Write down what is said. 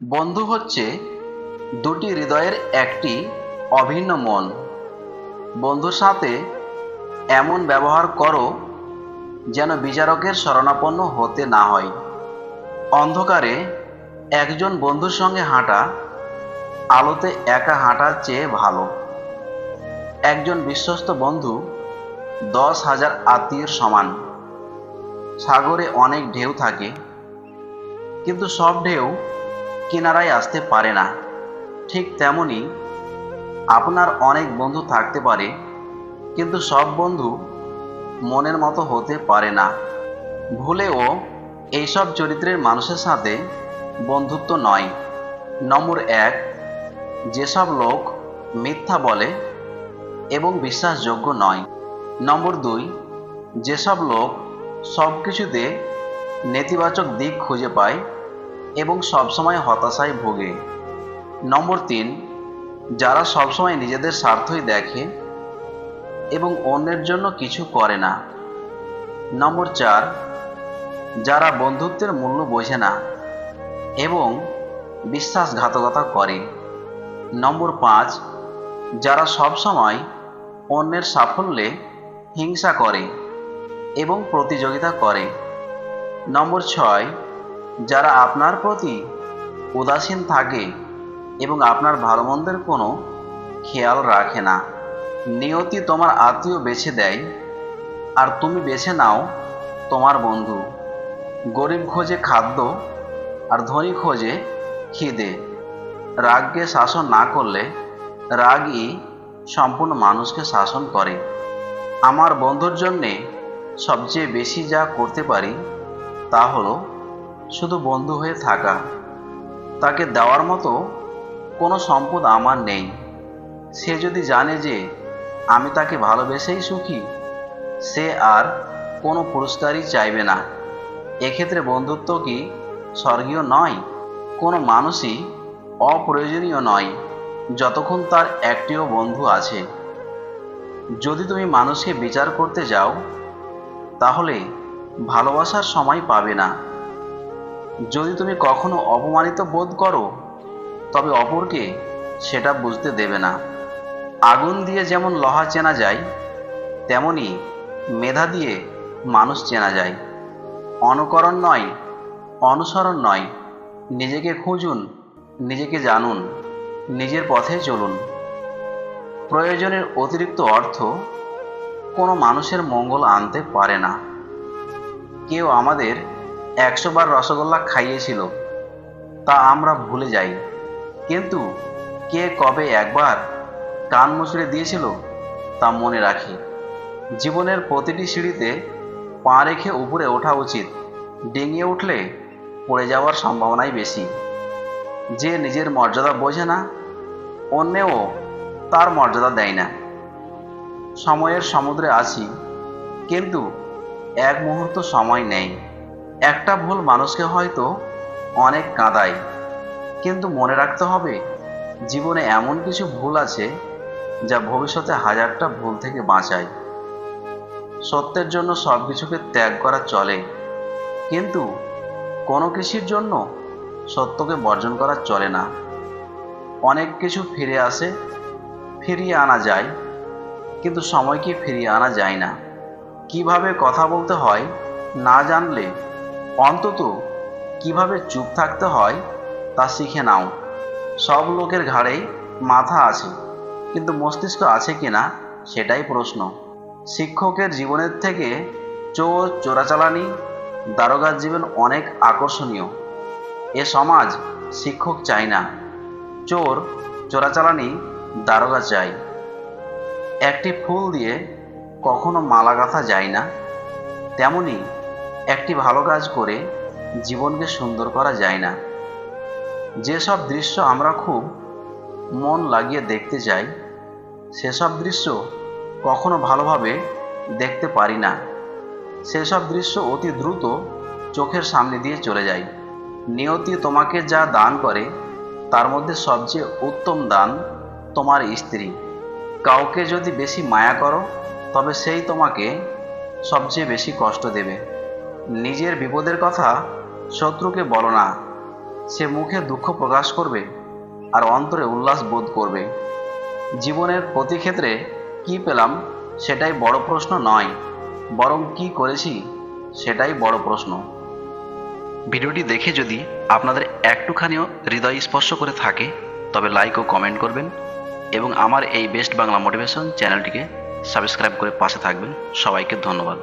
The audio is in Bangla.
বন্ধু হচ্ছে দুটি হৃদয়ের একটি অভিন্ন মন। বন্ধুর সাথে এমন ব্যবহার করো যেন বিচারকের শরণাপন্ন হতে না হয়। অন্ধকারে একজন বন্ধুর সঙ্গে হাঁটা আলোতে একা হাঁটার চেয়ে ভালো। একজন বিশ্বস্ত বন্ধু 10,000 আত্মীয়ের সমান। সাগরে অনেক ঢেউ থাকে, কিন্তু সব ঢেউ কিনারায় আসতে পারে না। ঠিক তেমনি আপনার অনেক বন্ধু থাকতে পারে, কিন্তু সব বন্ধু মনের মতো হতে পারে না। ভুলেও এইসব চরিত্রের মানুষের সাথে বন্ধুত্ব নয়। নম্বর 1, যেসব লোক মিথ্যা বলে এবং বিশ্বাসযোগ্য নয়। নম্বর 2, যেসব লোক সব কিছুতে নেতিবাচক দিক খুঁজে পায় এবং সবসময় হতাশায় ভোগে। নম্বর 3, যারা সবসময় নিজেদের স্বার্থই দেখে এবং অন্যের জন্য কিছু করে না। নম্বর 4, যারা বন্ধুত্বের মূল্য বোঝে না এবং বিশ্বাসঘাতকতা করে। নম্বর 5, যারা সবসময় অন্যের সাফল্যে হিংসা করে এবং প্রতিযোগিতা করে। নম্বর 6, যারা আপনার প্রতি উদাসীন থাকে এবং আপনার ভালো মন্দের কোনো খেয়াল রাখে না। নিয়তি তোমার আত্মীয় বেছে দেয়, আর তুমি বেছে নাও তোমার বন্ধু। গরিব খোঁজে খাদ্য, আর ধনী খোঁজে খিদে। রাগকে শাসন না করলে রাগই সম্পূর্ণ মানুষকে শাসন করে। আমার বন্ধুর জন্যে সবচেয়ে বেশি যা করতে পারি তা হলো শুধু বন্ধু হয়ে থাকা। তাকে দেওয়ার মতো কোনো সম্পদ আমার নেই। সে যদি জানে যে আমি তাকে ভালোবেসেই সুখী, সে আর কোনো পুরস্কারই চাইবে না। এক্ষেত্রে বন্ধুত্ব কি স্বর্গীয় নয়? কোনো মানুষই অপ্রয়োজনীয় নয় যতক্ষণ তার একটিও বন্ধু আছে। যদি তুমি মানুষকে বিচার করতে যাও, তাহলে ভালোবাসার সময় পাবে না। যদি তুমি কখনো অপমানিত বোধ করো, তবে অপরকে সেটা বুঝতে দেবে না। আগুন দিয়ে যেমন লোহা চেনা যায়, তেমনি মেধা দিয়ে মানুষ চেনা যায়। অনুকরণ নয়, অনুসরণ নয়, নিজেকে খুঁজুন, নিজেকে জানুন, নিজের পথে চলুন। প্রয়োজনের অতিরিক্ত অর্থ কোনো মানুষের মঙ্গল আনতে পারে না। কেউ আমাদের 100 বার রসগোল্লা খাইয়েছিল, তা আমরা ভুলে যাই, কিন্তু কে কবে একবার কান মুচড়ে দিয়েছিল তা মনে রাখি। জীবনের প্রতিটি সিঁড়িতে পা রেখে উপরে ওঠা উচিত। ডিঙিয়ে উঠলে পড়ে যাওয়ার সম্ভাবনাই বেশি। যে নিজের মর্যাদা বোঝে না, অন্যেও তার মর্যাদা দেয় না। সময়ের সমুদ্রে আছি, কিন্তু এক মুহূর্ত সময় নেই। একটা ভুল মানুষকে হয়তো অনেক কাঁদায়, কিন্তু মনে রাখতে হবে জীবনে এমন কিছু ভুল আছে যা ভবিষ্যতে হাজারটা ভুল থেকে বাঁচায়। সত্যের জন্য সব কিছুকে ত্যাগ করা চলে, কিন্তু কোনো কিছুর জন্য সত্যকে বর্জন করা চলে না। অনেক কিছু ফিরে আসে, ফিরিয়ে আনা যায়, কিন্তু সময়কে ফিরিয়ে আনা যায় না। কিভাবে কথা বলতে হয় না জানলে অন্তত কিভাবে চুপ থাকতে হয় তা শিখে নাও। সব লোকের ঘাড়েই মাথা আছে, কিন্তু মস্তিষ্ক আছে কিনা সেটাই প্রশ্ন। শিক্ষকের জীবনের থেকে চোর, চোরাচালানি, দারোগার জীবন অনেক আকর্ষণীয়। এ সমাজ শিক্ষক চায় না, চোর, চোরাচালানি, দারোগা চাই। একটি ফুল দিয়ে কখনো মালা গাঁথা যায় না, তেমনি একটি ভালো কাজ করে জীবনকে সুন্দর করা যায় না। যেসব দৃশ্য আমরা খুব মন লাগিয়ে দেখতে চাই, সেসব দৃশ্য কখনো ভালোভাবে দেখতে পারি না। সেসব দৃশ্য অতি দ্রুত চোখের সামনে দিয়ে চলে যায়। নিয়তি তোমাকে যা দান করে তার মধ্যে সবচেয়ে উত্তম দান তোমার স্ত্রী। কাউকে যদি বেশি মায়া করো, তবে সেই তোমাকে সবচেয়ে বেশি কষ্ট দেবে। নিজের বিপদের কথা শত্রুকে বলো না, সে মুখে দুঃখ প্রকাশ করবে আর অন্তরে উল্লাস বোধ করবে। জীবনের প্রতি ক্ষেত্রে কি পেলাম সেটাই বড় প্রশ্ন নয়, বরং কি করেছি সেটাই বড় প্রশ্ন। ভিডিওটি দেখে যদি আপনাদের একটুখানিও হৃদয় স্পর্শ করে থাকে তবে লাইক ও কমেন্ট করবেন এবং আমার এই বেস্ট বাংলা মোটিভেশন চ্যানেলটিকে সাবস্ক্রাইব করে পাশে থাকবেন। সবাইকে ধন্যবাদ।